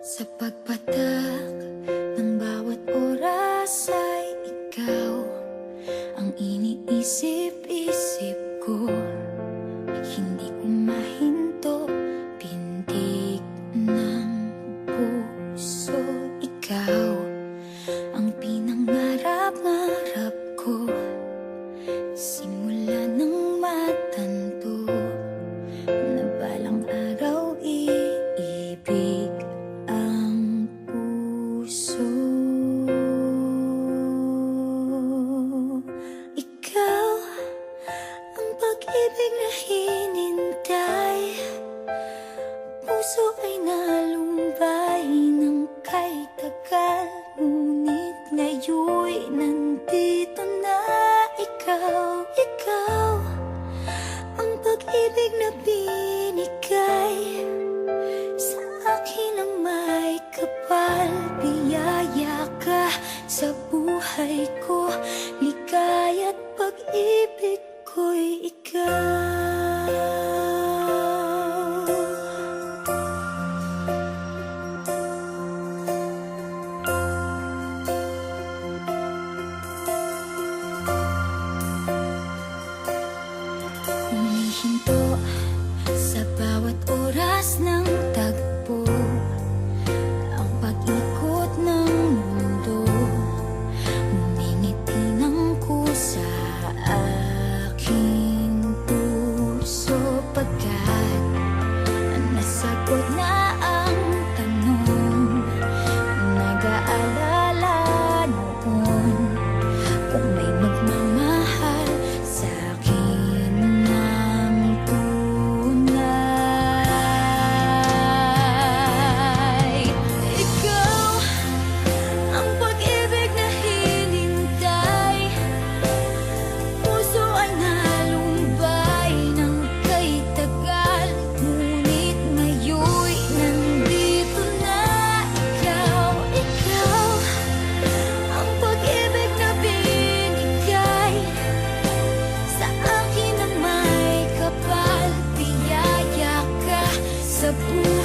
Sa pagpatak ng bawat oras ay ikaw ang iniisip-isip ko. Hindi ko mahinto, pintig ng puso. Ikaw ang pinangarap-ngarap ko, simula ng matanto na balang araw iibig ang puso. Ikaw ang pag-ibig na hinintay, puso ay nalumbay ng kay tagal, ngunit ngayon'y nandito na ikaw. Ikaw ang pag-ibig na binigay sa akin ang may kapal. Biyaya ka sa buhay ko, ligaya't pag-ibig ko'y ikaw. Humihinto sa bawat oras ng tagpo, ang pag-ikot ng mundo, ngumingiti ng kusa aking puso. Pagkat nasagot na ang tanong, nag-aalala noon kung may magmamahal sa akin ng tunay. Ikaw ang pag-ibig na hinintay, puso ay nalumbay ng kay tagal, ngunit ngayon'y nandito na ikaw. Ikaw ang pag-ibig na binigay sa akin ang may kapal. Biyaya ka sa buhay